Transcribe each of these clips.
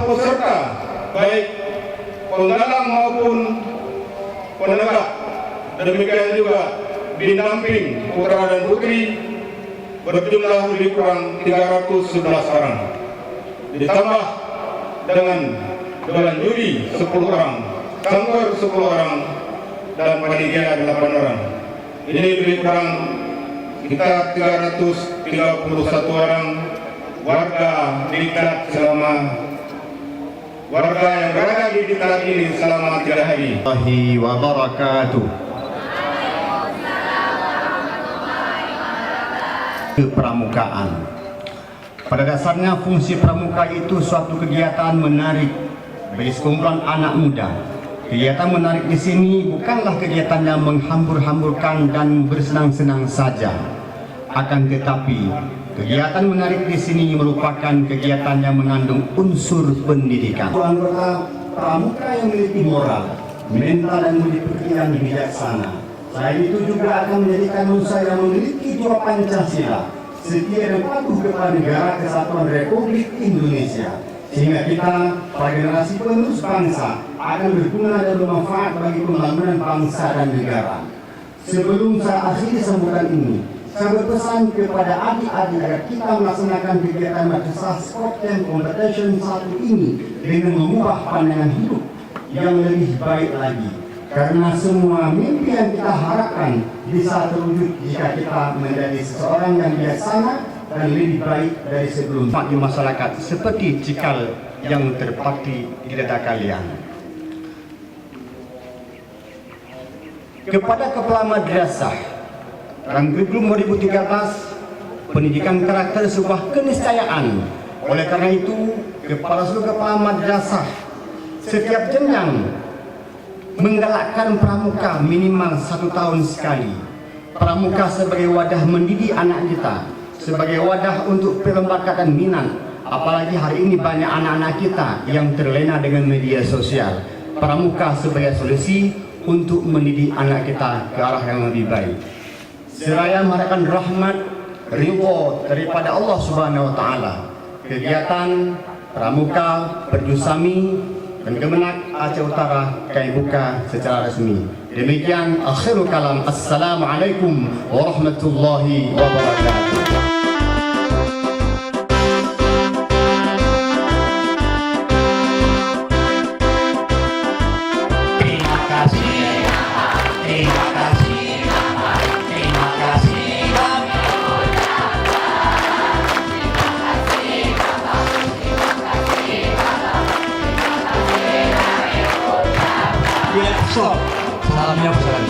peserta, baik penggalang maupun penegak, demikian juga pendamping putra dan putri berjumlah lebih kurang 311 orang. Ditambah dengan dewan juri 10 orang, sanggar 10 orang, dan panitia 8 orang. Ini lebih kurang sekitar 331 orang warga yang berada di diklat ini selama 3 hari. Warahmatullahi wabarakatuh. Pramukaan. Pada dasarnya fungsi pramuka itu suatu kegiatan menarik bagi sekumpulan anak muda. Kegiatan menarik di sini bukanlah kegiatan yang menghambur-hamburkan dan bersenang-senang saja. Akan tetapi, kegiatan menarik di sini merupakan kegiatan yang mengandung unsur pendidikan. Anggota pramuka yang memiliki moral, mental dan budi pekerti yang bijaksana. Selain itu juga akan menjadikan manusia yang memiliki jiwa Pancasila, setia dan patuh kepada negara kesatuan Republik Indonesia. Sehingga kita, para generasi penerus bangsa, akan berguna dan bermanfaat bagi pembangunan bangsa dan negara. Sebelum saya akhiri sambutan ini, saya berpesan kepada adik-adik agar kita melaksanakan kegiatan Madrasah Sport and Competition 1 ini dengan mengubah pandangan hidup yang lebih baik lagi. Karena semua mimpi yang kita harapkan bisa terwujud jika kita menjadi seseorang yang bijaksana dan lebih baik dari sebelumnya di masyarakat, seperti cikal yang terpati di dada kalian. Kepada Kepala Madrasah, Ranggegum 2013, pendidikan karakter sebuah keniscayaan. Oleh karena itu, seluruh kepala madrasah setiap jenjang menggalakkan pramuka minimal 1 tahun sekali. Pramuka sebagai wadah mendidik anak kita, sebagai wadah untuk perlembatan minat. Apalagi hari ini banyak anak-anak kita yang terlena dengan media sosial. Pramuka sebagai solusi untuk mendidik anak kita ke arah yang lebih baik. Seraya mengharapkan rahmat, ridho daripada Allah Subhanahu wa taala. Kegiatan pramuka Perjusami dan Kemenak Aceh Utara kami buka secara resmi. Demikian akhirul kalam. Assalamualaikum warahmatullahi wabarakatuh. Salamnya pesan.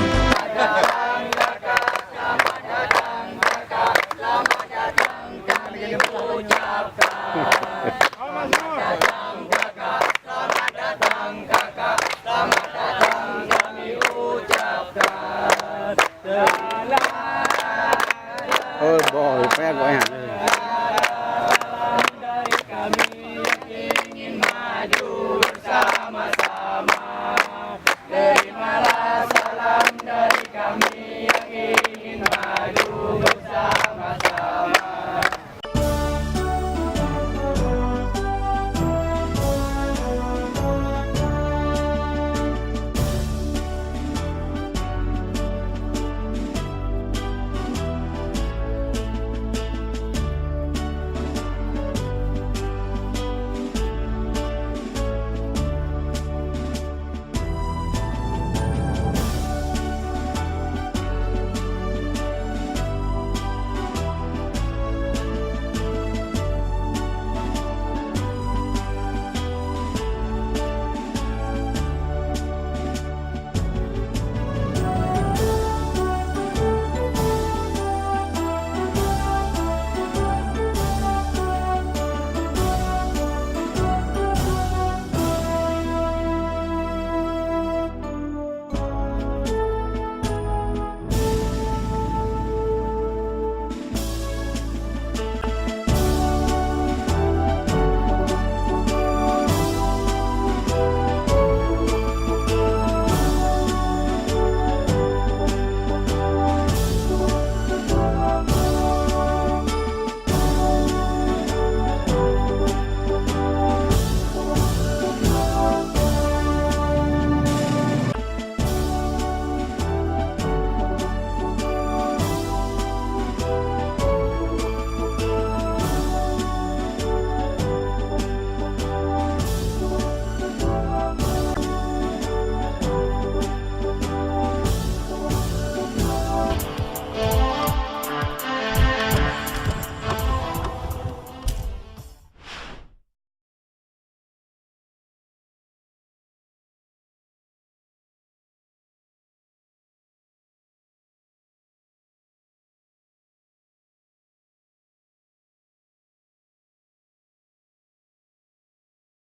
Selamat datang kami ucapkan.